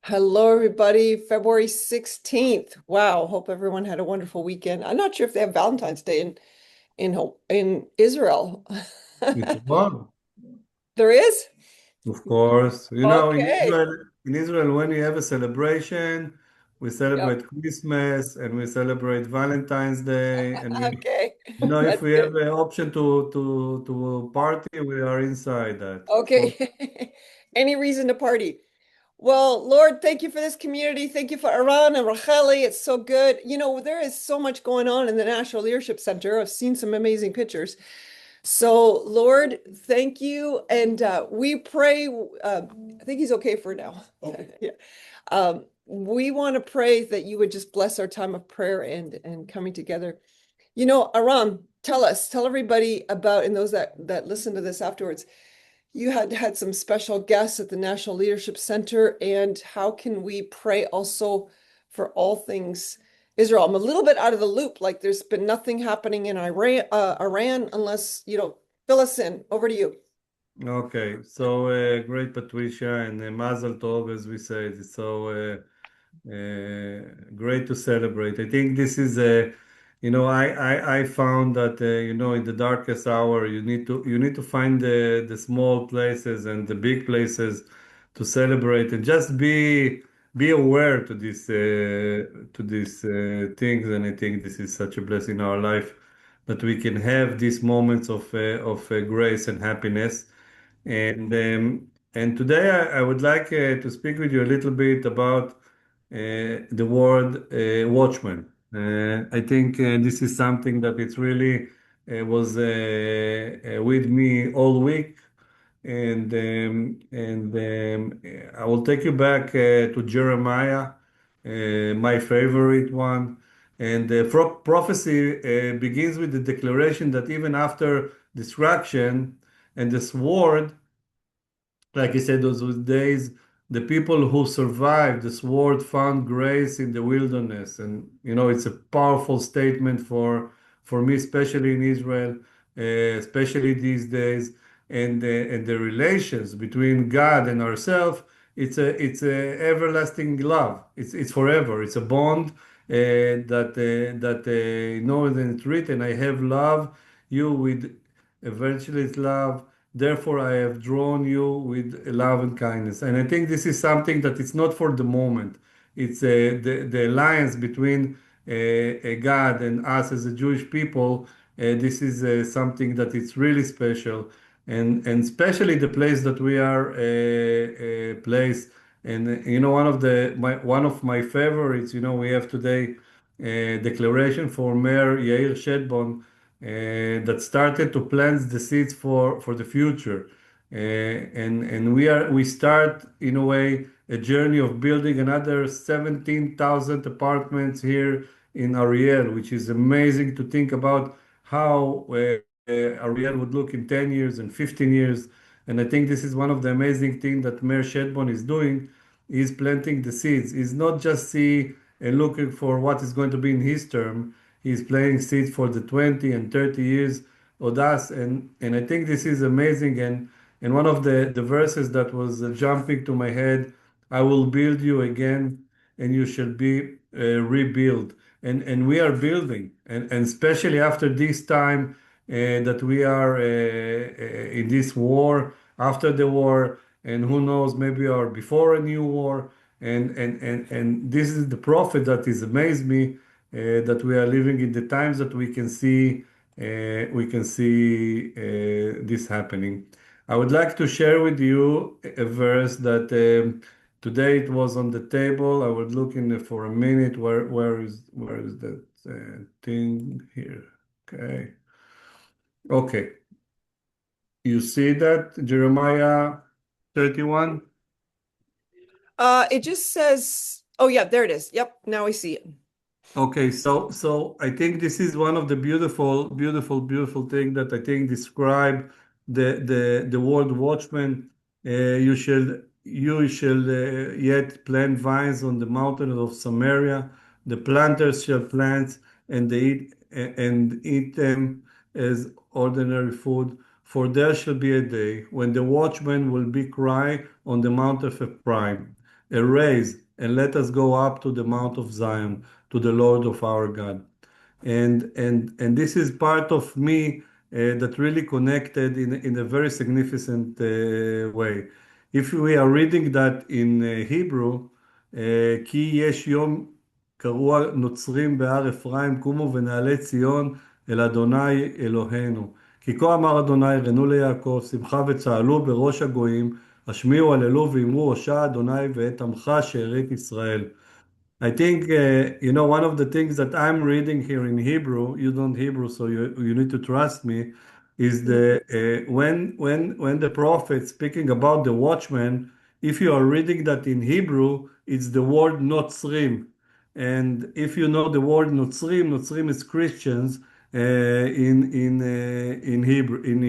Hello, everybody. February 16th. Wow. Hope everyone had a wonderful weekend. I'm not sure if they have Valentine's Day in Israel. It's one, There is? of course. Okay. In Israel, when you have a celebration, we Yep. celebrate Christmas and we celebrate Valentine's Day. And Okay. if That's we have good. the option to party, we are inside that. So, Okay. Any reason to party? Well, Lord, thank you for this community. Thank you for Eran and Racheli. It's so good. There is so much going on in the National Leadership Center. I've seen some amazing pictures. So, Lord, thank you. And we pray. I think he's okay for now. Yeah. We want to pray that you would just bless our time of prayer and coming together. Aram, tell everybody about, and those that listen to this afterwards, you had some special guests at the National Leadership Center, and how can we pray also for all things Israel? I'm a little bit out of the loop. Like there's been nothing happening in Iran unless, fill us in. Over to you. okay. So, great, Patricia, and Mazel Tov, as we say. It's so great to celebrate. I think this is I found that in the darkest hour you need to find the small places and the big places to celebrate and just be aware to these things. And I think this is such a blessing in our life that we can have these moments of grace and happiness. And today I would like to speak with you a little bit about the word watchman. I think this is something that it's really was with me all week, and I will take you back to Jeremiah, my favorite one. And the prophecy begins with the declaration that even after destruction and the sword, like I said, those days, the people who survived the sword found grace in the wilderness. And, it's a powerful statement for me, especially in Israel, especially these days. And the relations between God and ourselves, it's a everlasting love. It's forever. It's a bond that it's written, I have loved you with eventually love. Therefore, I have drawn you with love and kindness. And I think this is something that it's not for the moment. It's the alliance between God and us as a Jewish people. This is something that it's really special, and especially the place that we are placed. And one of my favorites. We have today a declaration for Mayor Yair Shedbon that started to plant the seeds for the future. And we start in a way a journey of building another 17,000 apartments here in Ariel, which is amazing to think about how Ariel would look in 10 years and 15 years. And I think this is one of the amazing things that Mayor Shedbon is doing. He's planting the seeds. He's not just looking for what is going to be in his term. He's planting seeds for the 20 and 30 years of us. And I think this is amazing. And one of the verses that was jumping to my head, I will build you again and you shall be rebuilt. And we are building. And especially after this time that we are in this war, after the war, and who knows, maybe or before a new war. And this is the prophet that is amazed me that we are living in the times that we can see this happening. I would like to share with you a verse that today it was on the table. I was looking for a minute. Where is that thing here? Okay. Okay. You see that Jeremiah 31? It just says, oh yeah, there it is. Yep, now I see it. Okay, so I think this is one of the beautiful, beautiful, beautiful thing that I think describe the word watchman. You shall yet plant vines on the mountains of Samaria. The planters shall plant and eat them as ordinary food. For there shall be a day when the watchman will be cry on the mount of Ephraim. arise and let us go up to the Mount of Zion, to the Lord of our God. And this is part of me that really connected in a very significant way. If we are reading that in Hebrew, כי יש יום קרוע נוצרים בהר אפרים, קומו ונעלה ציון אל אדוני אלוהינו. כי כה אמר אדוני, רנו ליעקב, שמחה וצהלו בראש הגויים, השמיעו הללו ואמרו, הושע אדוני ואת עמך שארית ישראל. I think, one of the things that I'm reading here in Hebrew, you don't Hebrew, so you need to trust me, is when the prophet speaking about the watchman, if you are reading that in Hebrew, it's the word notzrim. And if you know the word notzrim, notzrim is Christians in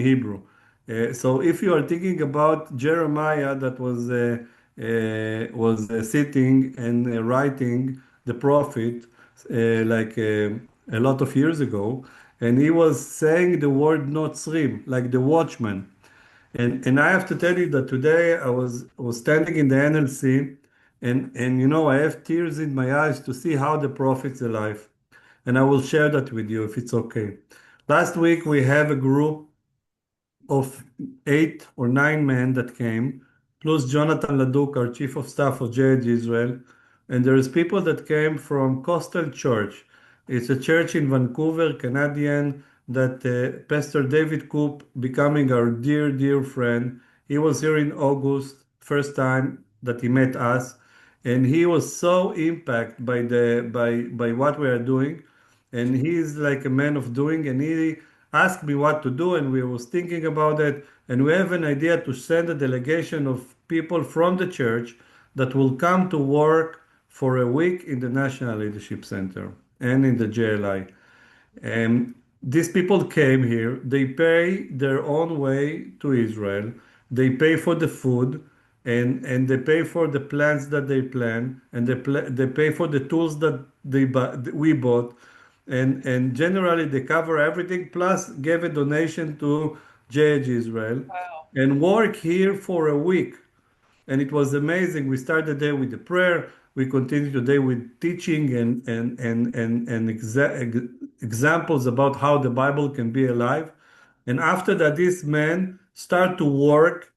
Hebrew. So if you are thinking about Jeremiah that was sitting and writing the prophet like a lot of years ago, and he was saying the word Notzrim, like the watchman. And I have to tell you that today I was standing in the NLC, and I have tears in my eyes to see how the prophet's alive. And I will share that with you if it's okay. Last week we have a group of 8 or 9 men that came, plus Jonathan Laduk, our chief of staff of JH Israel. And there is people that came from Coastal Church. It's a church in Vancouver, Canadian, that Pastor David Coop becoming our dear, dear friend. He was here in August, first time that he met us. And he was so impacted by what we are doing. And he is like a man of doing, and he asked me what to do, and we was thinking about it, and we have an idea to send a delegation of people from the church that will come to work for a week in the National Leadership Center and in the JLI. And these people came here, they pay their own way to Israel, they pay for the food, and they pay for the plants that they plant, and they pay for the tools that we bought, and generally they cover everything, plus gave a donation to JH Israel, Wow. and work here for a week. And it was amazing. We started the day with the prayer. We continued today with teaching and examples about how the Bible can be alive. And after that, these men start to work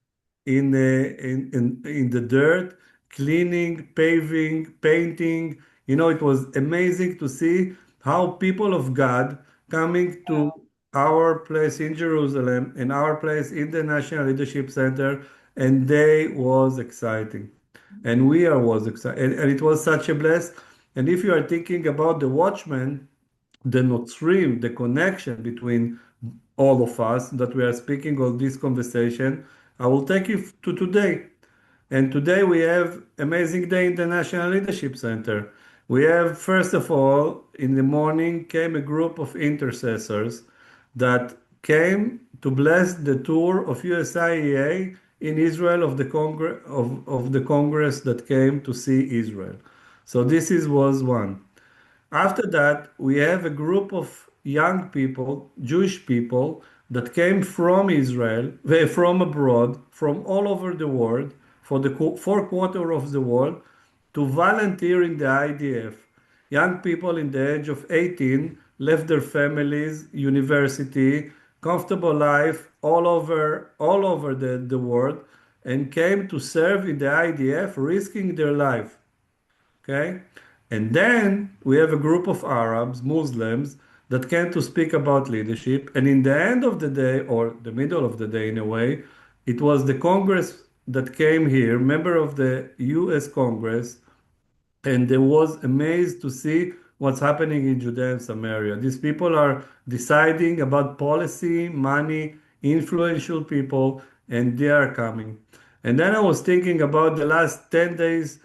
in the dirt, cleaning, paving, painting. It was amazing to see how people of God coming to our place in Jerusalem and our place in the National Leadership Center, and they was exciting, and we are was excited, and it was such a bless. And if you are thinking about the watchman, the Notzrim, the connection between all of us that we are speaking of this conversation, I will take you to today. And today we have amazing day in the National Leadership Center. We have, first of all, in the morning came a group of intercessors that came to bless the tour of USIEA in Israel of the Congress that came to see Israel. So was one. After that, we have a group of young people, Jewish people, that came from Israel, from abroad, from all over the world, for the 4 quarter of the world, to volunteer in the IDF. Young people in the age of 18 left their families, university, comfortable life all over the world, and came to serve in the IDF, risking their life. Okay? And then we have a group of Arabs, Muslims, that came to speak about leadership. And in the end of the day, or the middle of the day in a way, it was the Congress that came here, member of the US Congress, and they was amazed to see what's happening in Judea and Samaria. These people are deciding about policy, money, influential people, and they are coming. And then I was thinking about the last 10 days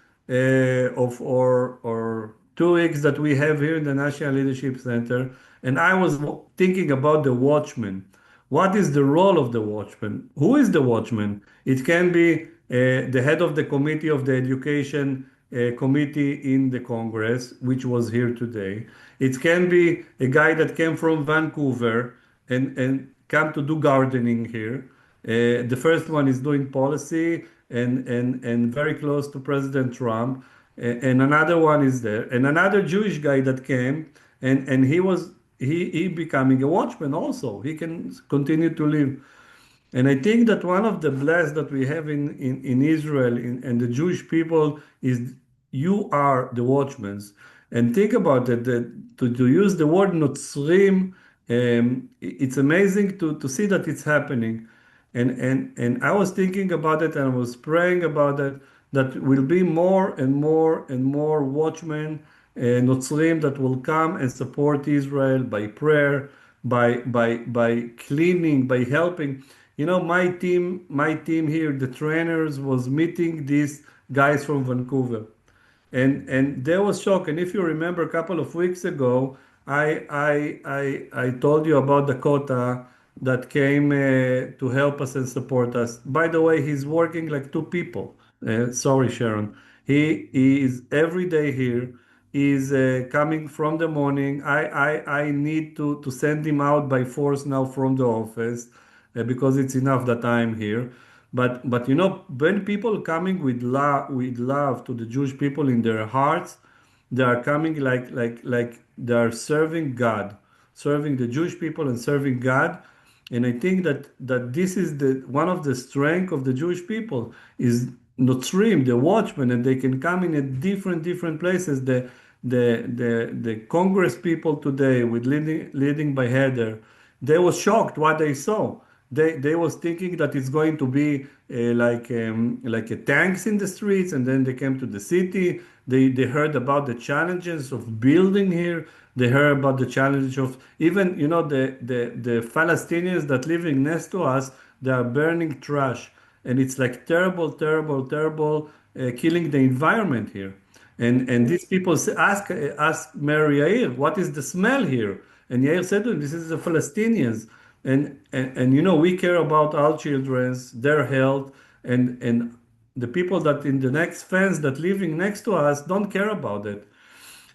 of or 2 weeks that we have here in the National Leadership Center, and I was thinking about the watchman. What is the role of the watchman? Who is the watchman? It can be the head of the committee of the education committee in the Congress, which was here today. It can be a guy that came from Vancouver and come to do gardening here. The first one is doing policy, and very close to President Trump. And another one is there, and another Jewish guy that came, and he becoming a watchman also. He can continue to live. And I think that one of the blessings that we have in Israel and the Jewish people is you are the watchmen. And think about it, that to use the word Notzrim, it's amazing to see that it's happening. And I was thinking about it and I was praying about it, that will be more and more and more watchmen, Notzrim that will come and support Israel by prayer, by cleaning, by helping. You know, my team here, the trainers, was meeting these guys from Vancouver, and there was shock. And if you remember, a couple of weeks ago, I told you about Dakota that came to help us and support us. By the way, he's working like two people. Sorry, Sharon. He is every day here. He's coming from the morning. I need to send him out by force now from the office because it's enough that I'm here. But you know, when people coming with love to the Jewish people in their hearts, they are coming like they are serving God, serving the Jewish people and serving God. And I think that this is the one of the strength of the Jewish people is Notzrim, the watchmen, and they can come in at different places. The Congress people today with leading by Heather, they was shocked what they saw. They was thinking that it's going to be like a tanks in the streets, and then they came to the city. They heard about the challenges of building here. They heard about the challenge of even the Palestinians that living next to us. They are burning trash, and it's like terrible, killing the environment here. And these people ask Mary Yair, what is the smell here? And Yair said to him, this is the Palestinians. And you know, we care about our children's, their health, and the people that in the next fence that living next to us don't care about it.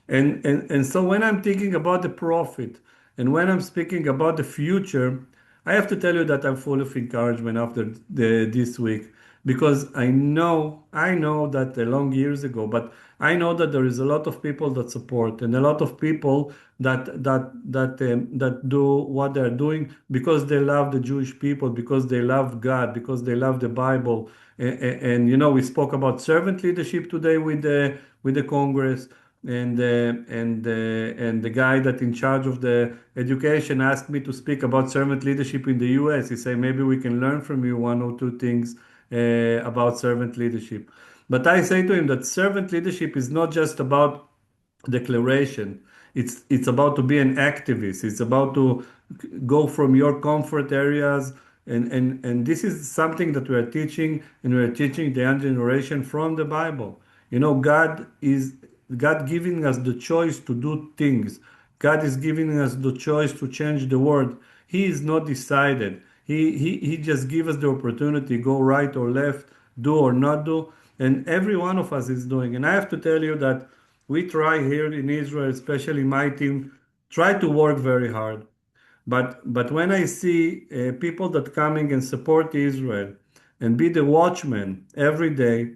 And so when I'm thinking about the profit and when I'm speaking about the future, I have to tell you that I'm full of encouragement after this week because I know that a long years ago, but I know that there is a lot of people that support and a lot of people that do what they're doing because they love the Jewish people, because they love God, because they love the Bible. And you know, we spoke about servant leadership today with the Congress. And the guy that in charge of the education asked me to speak about servant leadership in the US. He said maybe we can learn from you one or two things about servant leadership. But I say to him that servant leadership is not just about declaration. It's about to be an activist. It's about to go from your comfort areas. And this is something that we are teaching, and we are teaching the young generation from the Bible. You know, God giving us the choice to do things. God is giving us the choice to change the world. He is not decided. He just gives us the opportunity, go right or left, do or not do. And every one of us is doing. And I have to tell you that we try here in Israel, especially my team, try to work very hard. But when I see people that coming and support Israel and be the watchman every day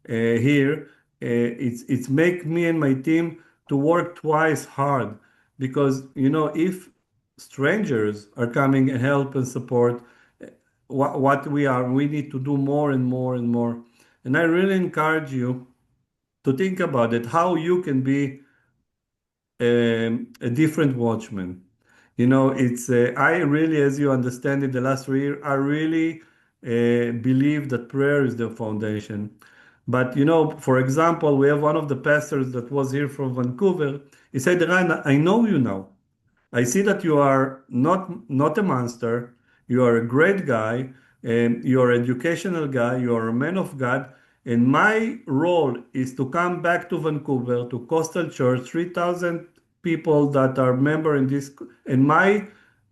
here, it's make me and my team to work twice hard because you know if strangers are coming and help and support what we need to do more and more and more. And I really encourage you to think about it, how you can be a different watchman. You know, it's I really, as you understand it, the last 3 years, I really believe that prayer is the foundation. But you know, for example, we have one of the pastors that was here from Vancouver. He said, "Eran, I know you now. I see that you are not a monster. You are a great guy, and you are an educational guy. You are a man of God. And my role is to come back to Vancouver to Coastal Church, 3,000 people that are member in this. And my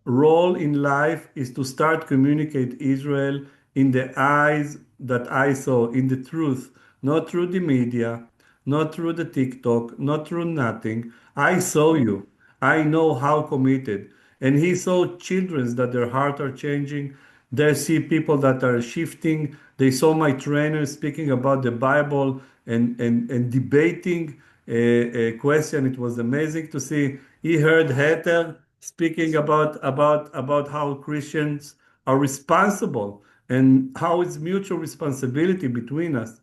role in life is to start communicate Israel in the eyes that I saw, in the truth, not through the media, not through the TikTok, not through nothing. I saw you. I know how committed. And he saw children that their heart are changing. They see people that are shifting. They saw my trainer speaking about the Bible and debating a question. It was amazing to see. He heard Heter speaking about how Christians are responsible and how it's mutual responsibility between us.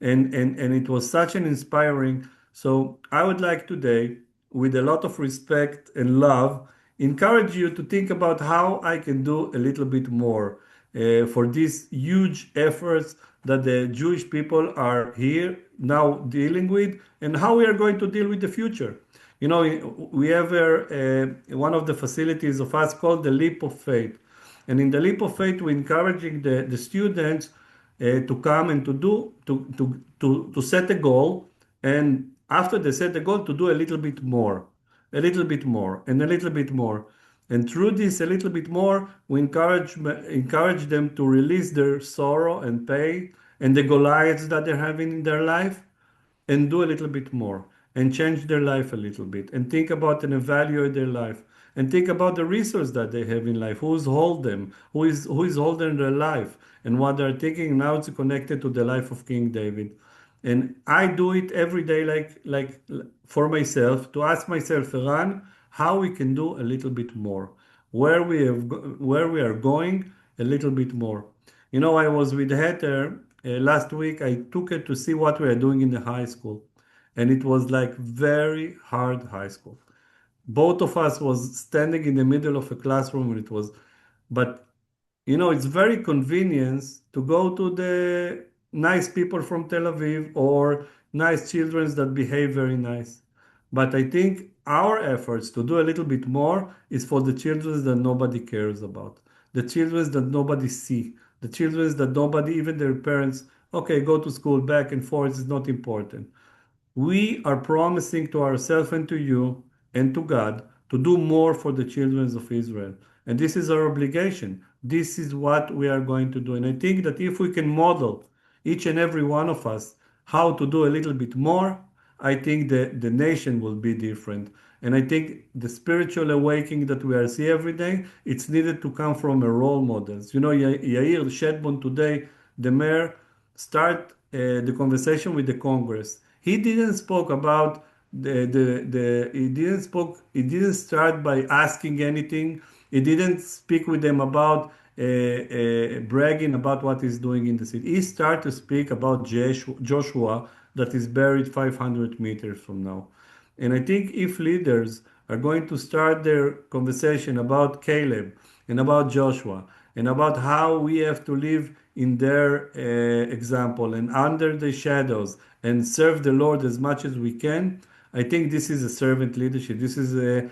And it was such an inspiring. So I would like today, with a lot of respect and love, encourage you to think about how I can do a little bit more for these huge efforts that the Jewish people are here now dealing with, and how we are going to deal with the future. You know, we have one of the facilities of us called the Leap of Faith. And in the Leap of Faith, we're encouraging the students to come and to set a goal. And after they set the goal, to do a little bit more, a little bit more, and a little bit more. And through this, a little bit more, we encourage them to release their sorrow and pain and the Goliaths that they're having in their life, and do a little bit more and change their life a little bit and think about and evaluate their life and think about the resource that they have in life, who's hold them, who is holding their life, and what they're thinking now it's connected to the life of King David. And I do it every day, like for myself, to ask myself, Iran, how we can do a little bit more, where we are going a little bit more. You know, I was with Heather last week. I took her to see what we are doing in the high school, and it was like very hard high school. Both of us was standing in the middle of a classroom, and it was, but it's very convenient to go to the nice people from Tel Aviv or nice children that behave very nice. But I think our efforts to do a little bit more is for the children that nobody cares about, the children that nobody see, the children that nobody, even their parents, okay, go to school back and forth is not important. We are promising to ourselves and to you and to God to do more for the children of Israel. And this is our obligation. This is what we are going to do. And I think that if we can model, each and every one of us, how to do a little bit more, I think the nation will be different. And I think the spiritual awakening that we are seeing every day, it's needed to come from a role models. You know, Yair Shedbon today, the mayor, start the conversation with the Congress. He didn't spoke about he didn't start by asking anything. He didn't speak with them about bragging about what he's doing in the city. He started to speak about Joshua that is buried 500 meters from now. And I think if leaders are going to start their conversation about Caleb and about Joshua and about how we have to live in their example and under the shadows and serve the Lord as much as we can, I think this is a servant leadership. This is a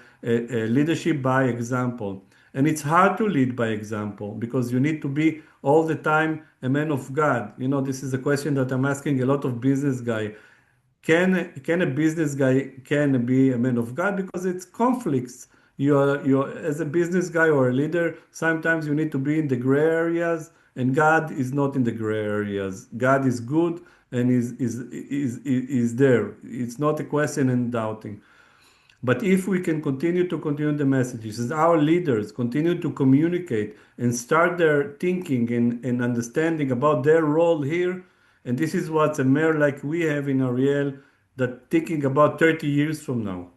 leadership by example. And it's hard to lead by example because you need to be all the time a man of God. You know, this is a question that I'm asking a lot of business guy. Can a business guy can be a man of God? Because it's conflicts. You're as a business guy or a leader, sometimes you need to be in the gray areas, and God is not in the gray areas. God is good and is there. It's not a question and doubting. But if we can continue the messages, as our leaders continue to communicate and start their thinking and understanding about their role here, and this is what a mayor like we have in Ariel, that thinking about 30 years from now,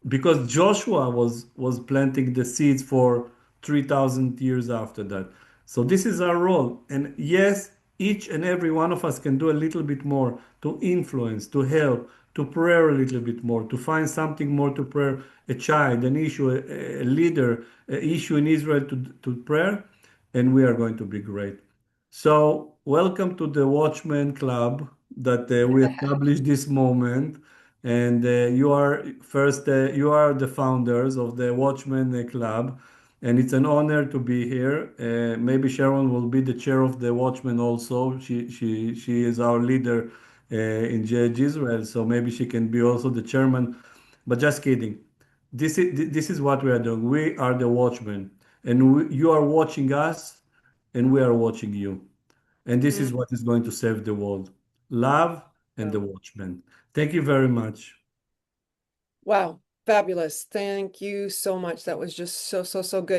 because Joshua was planting the seeds for 3,000 years after that. So this is our role. And yes, each and every one of us can do a little bit more to influence, to help, to pray a little bit more, to find something more to pray, a child, an issue, a leader, an issue in Israel to prayer, and we are going to be great. So, welcome to the Watchman Club that we established this moment. And you are the founders of the Watchman Club. And it's an honor to be here. Maybe Sharon will be the chair of the Watchman also. She is our leader in JH Israel, so maybe she can be also the chairman. But just kidding. This is what we are doing. We are the Watchmen, and you are watching us, and we are watching you. And this Mm, is what is going to save the world. Love and the wow. Watchmen. Thank you very much. Wow. Fabulous. Thank you so much. That was just so, so, so good.